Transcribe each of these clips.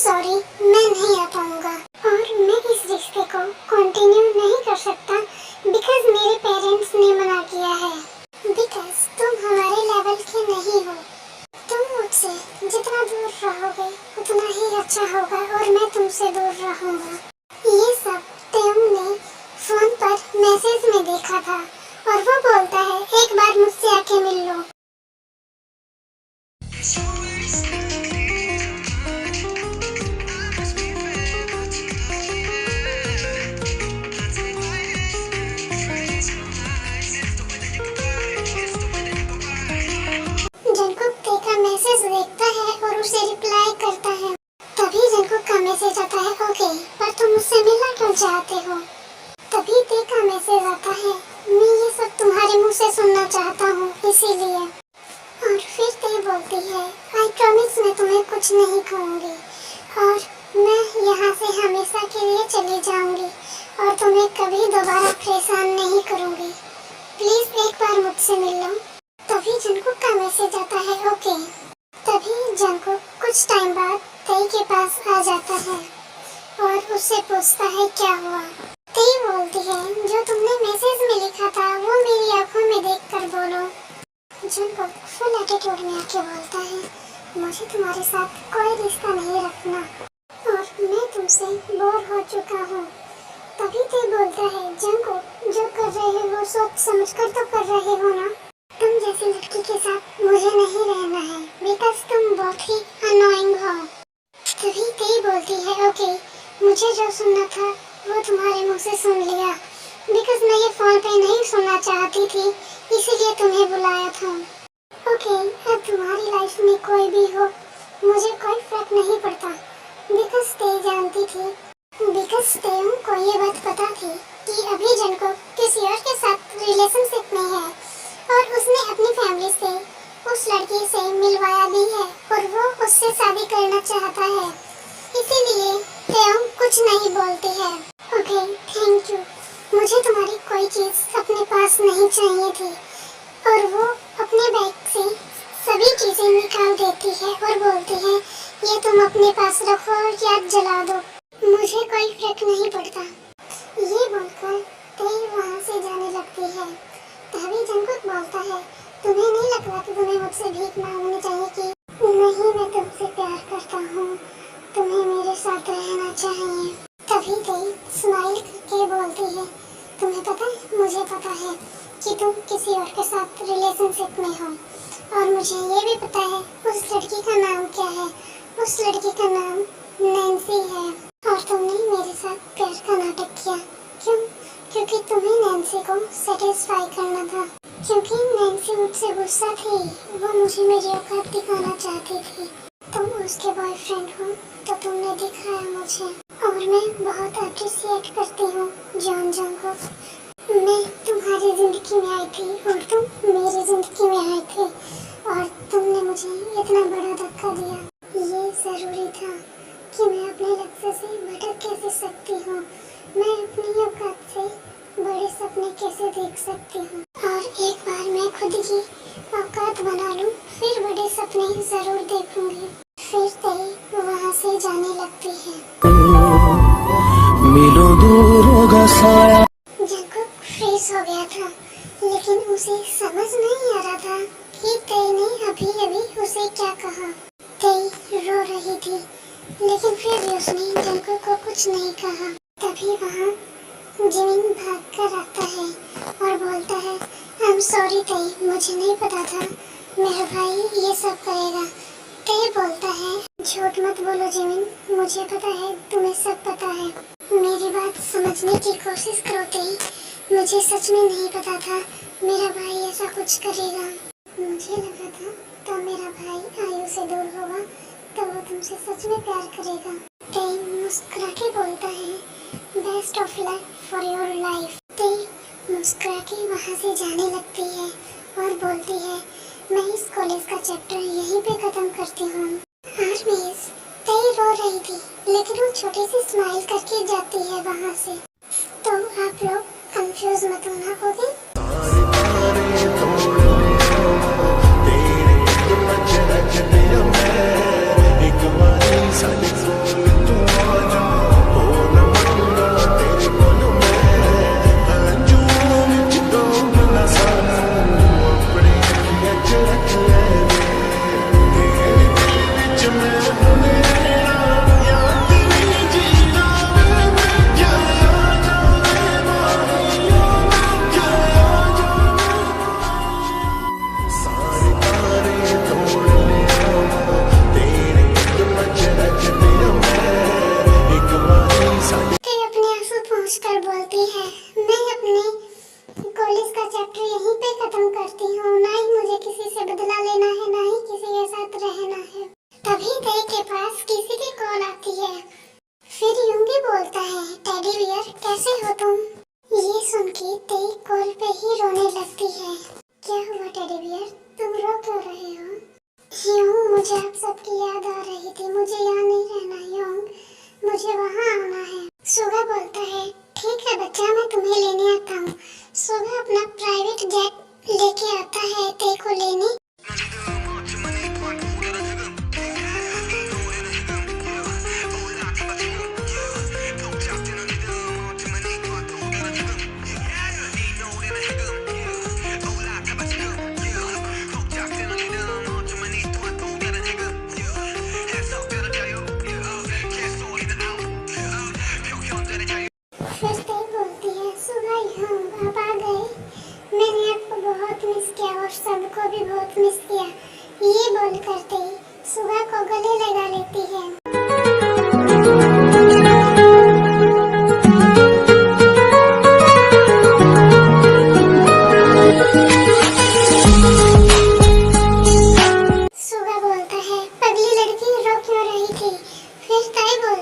Sorry, मैं नहीं आ पाऊंगा और मैं इस रिश्ते को कंटिन्यू नहीं कर सकता बिकॉज मेरे पेरेंट्स ने मना किया है। बिकॉज तुम हमारे लेवल के नहीं हो। तुम मुझसे जितना दूर रहोगे उतना ही अच्छा होगा और मैं तुमसे दूर रहूंगा। ये सब तेम ने फोन पर मैसेज में देखा था और वो बोलता है एक बार मुझसे आके मिल लो। जंकुक ते का मैसेज देखता है और उसे रिप्लाई करता है। तभी जंकुक का मैसेज आता है ओके, पर तुम मुझसे मिलना क्यों चाहते हो? तभी ते का मैसेज आता है मैं ये सब तुम्हारे मुंह से सुनना चाहता हूँ इसीलिए। और फिर ते बोलती है आई प्रॉमिस मैं तुम्हें कुछ नहीं कहूँगी और मैं यहाँ से हमेशा के लिए चली जाऊँगी और तुम्हें कभी दोबारा परेशान नहीं करूँगी। प्लीज एक बार मुझसे मिल लो। तभी जंकुक का मैसेज आता है ओके। तभी जंकुक कुछ टाइम बाद तेई के पास आ जाता है और उससे पूछता है क्या हुआ। तेई बोलती है जो तुमने मैसेज में लिखा था वो मेरी आंखों में देखकर बोलो। जंकुक फुल एटीट्यूड में आके बोलता है मुझे तुम्हारे साथ कोई रिश्ता नहीं रखना और मैं तुमसे बोर हो चुका हूँ। तभी ते बोलता है जंकुक जो कर रहे हो सोच समझ कर तो कर रहे हो ना। तुम जैसी लड़की के साथ मुझे नहीं रहना है बिकॉज तुम बहुत ही अनोइंग हो। तभी ते बोलती है ओके मुझे जो सुनना था वो तुम्हारे मुंह से सुन लिया बिकॉज मैं ये फोन पे नहीं सुनना चाहती थी इसीलिए तुम्हें बुलाया था। ओके अब तुम्हारी लाइफ में कोई भी हो मुझे कोई फर्क नहीं पड़ता बिकॉज ते जानती थी बिकॉज तेम को ये बात पता थी कि अभी जंकुक किसी और के साथ रिलेशनशिप में है और उसने अपनी फैमिली से उस लड़की से मिलवाया भी है और वो उससे शादी करना चाहता है इसीलिए तेम कुछ नहीं बोलती है। ओके थैंक यू, मुझे तुम्हारी कोई चीज़ अपने पास नहीं चाहिए थी। और वो अपने बैग से सभी चीज़ें निकाल देती है और बोलती है ये तुम अपने पास रखो और याद जला दो, मुझे कोई फर्क नहीं पड़ता। ये बोलकर ते वहाँ से जाने लगती है। तभी जंकुक बोलता है तुम्हें नहीं लगता कि तुम्हें मुझसे भीख मांगनी चाहिए कि नहीं मैं तुमसे प्यार करता हूँ, तुम्हें मेरे साथ रहना चाहिए। तभी ते स्माइल करके बोलती है तुम्हें पता है मुझे पता है कि तुम किसी और के साथ रिलेशनशिप में हो और मुझे ये भी पता है उस लड़की का नाम क्या है। उस लड़की का नाम नैन्सी है और तुमने मेरे साथ प्यार का नाटक किया। क्यों? क्योंकि तुम्हें नैन्सी को सेटिस्फाई करना था। क्योंकि नैन्सी मुझसे गुस्सा थी, वो मुझे मेरी औकात दिखाना चाहती थी। तुम उसके बॉयफ्रेंड हो तो तुमने दिखाया मुझे और मैं बहुत अप्रिशिएट करती हूँ जॉन जंकुक। मैं तुम्हारी जिंदगी में आई थी और तुम मेरी जिंदगी में आए थे और तुमने मुझे इतना बड़ा धक्का दिया। ये जरूरी था कि मैं अपने लक्ष्य से भटक कैसे सकती हूँ, मैं अपनी औकात से बड़े सपने कैसे देख सकती हूँ और एक बार मैं खुद की औकात बना लूँ फिर बड़े सपने जरूर देखूंगी। फिर ते वहाँ से जाने लगती है। मिलो दूर होगा साया। जंकुक फ्रीज हो गया था लेकिन उसे समझ नहीं आ रहा था कि ते ने अभी अभी उसे क्या कहा। ते रो रही थी लेकिन फिर भी उसने जंकुक को कुछ नहीं कहा। तभी वहाँ जिमिन भाग कर आता है और बोलता है आई एम सॉरी ते, मुझे नहीं पता था मेरा भाई ये सब करेगा। ते बोलता है झूठ मत बोलो जिमिन, मुझे पता है तुम्हें सब पता है, मेरी बात समझने की कोशिश करो ते, मुझे सच में नहीं पता था मेरा भाई ऐसा कुछ करेगा। मुझे लगा था तो मेरा भाई आयु से दूर होगा तो वो तुमसे सच में प्यार करेगा। ते मुस्कुरा के बोलता है best of luck for your life. ते मुस्कुरा के वहाँ से जाने लगती है और बोलती है मैं इस कॉलेज का चैप्टर यहीं पे खत्म करती हूँ। आर्मीज ते रो रही थी लेकिन वो छोटी सी स्माइल करके जाती है वहाँ से। तो आप लोग कंफ्यूज मत होना, ओके? तेरे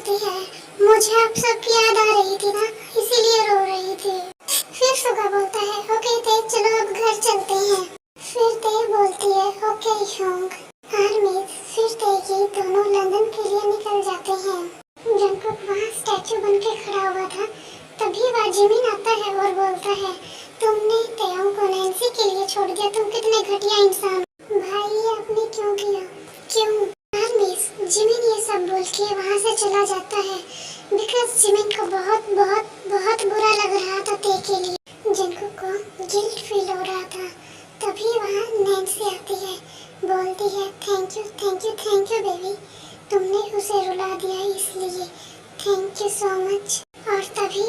बोलती है मुझे आप सबकी याद आ रही थी ना, इसीलिए रो रही थी। फिर सुगा बोलता है ओके ते चलो अब घर चलते हैं। फिर ते बोलती है ओके योंग। आर्मी फिर ते की दोनों लंदन के लिए निकल जाते हैं। जंगकुक वहाँ स्टैचू बन के खड़ा हुआ था, तभी वहाँ जिमिन आता है और बोलता है तुमने तेयोंग को नैन्सी के लिए छोड़ दिया, तुम कितने घटिया इंसान हो। भाई ये आपने क्यों किया, क्यों। आर्मीज जिमिन ये सब बोल के वहाँ से चला जाता है बिकॉज जिमिन को बहुत बहुत बहुत बुरा लग रहा था ते के लिए। जंगकुक को गिल्ट फील हो रहा था, तभी वहाँ नैन्सी आती है, बोलती है थैंक यू बेबी, तुमने उसे रुला दिया इसलिए थैंक यू सो मच। और तभी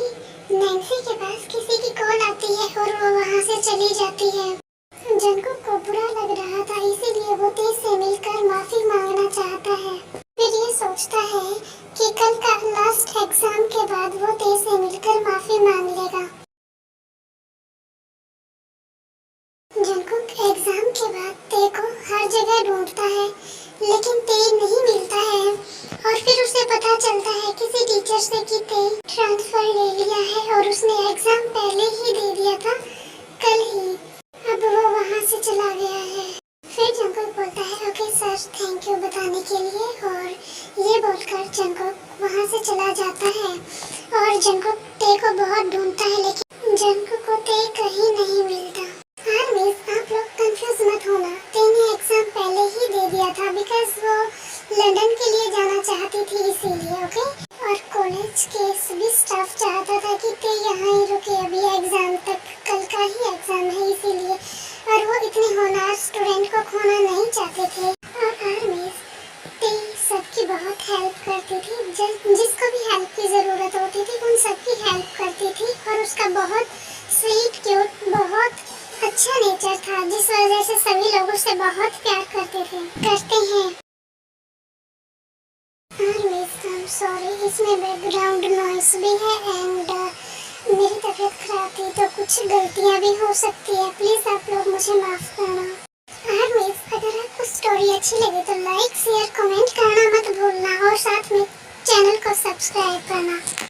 नैन्सी के पास किसी की कॉल आती है और वो वहाँ से चली जाती है। जंगकुक को बुरा लग रहा था, इसीलिए वो ते से मिलकर माफी मांगना चाहता है। फिर ये सोचता है कि कल का लास्ट एग्जाम के बाद वो ते से मिलकर माफी मांग लेगा। जंगकुक एग्जाम के बाद ते को हर जगह ढूंढता है, लेकिन ते नहीं मिलता है। और फिर उसे पता चलता है किसी टीचर से कि ते ट्रांसफर ले लिया है और उसने एग्जाम पहले ही दे दिया था, कल ही। अब वो वहाँ से चला गया है। फिर जंगकुक बोलता है ओके सर थैंक यू बताने के लिए, और ये बोलकर जंगकुक वहाँ से चला जाता है। और जंगकुक ते को बहुत ढूंढता है, लेकिन जंगकुक को ते कहीं नहीं मिलता। आर्मीज आप लोग कंफ्यूज मत होना, ते ने एग्जाम पहले ही दे दिया था बिकॉज वो लंदन के लिए जाना चाहती थी इसीलिए, ओके। और कॉलेज के सभी स्टाफ चाहता था कि ते यहाँ ही रुके अभी एग्जाम तक, कल का ही एग्जाम है इसीलिए, और वो इतने होनहार स्टूडेंट को खोना नहीं चाहते थे। और आर्मीज ते सबकी बहुत हेल्प करती थी, जिसको भी हेल्प की ज़रूरत होती थी उन सबकी हेल्प करती थी, और उसका बहुत स्वीट क्यूट बहुत अच्छा नेचर था, जिस वजह से सभी लोग उससे बहुत प्यार करते हैं। सॉरी इसमें बैकग्राउंड नॉइस भी है एंड मेरी तबीयत खराब थी तो कुछ गलतियाँ भी हो सकती है, प्लीज़ आप लोग मुझे माफ़ करना। आर्मीज अगर आपको स्टोरी अच्छी लगे तो लाइक शेयर कमेंट करना मत भूलना, और साथ में चैनल को सब्सक्राइब करना।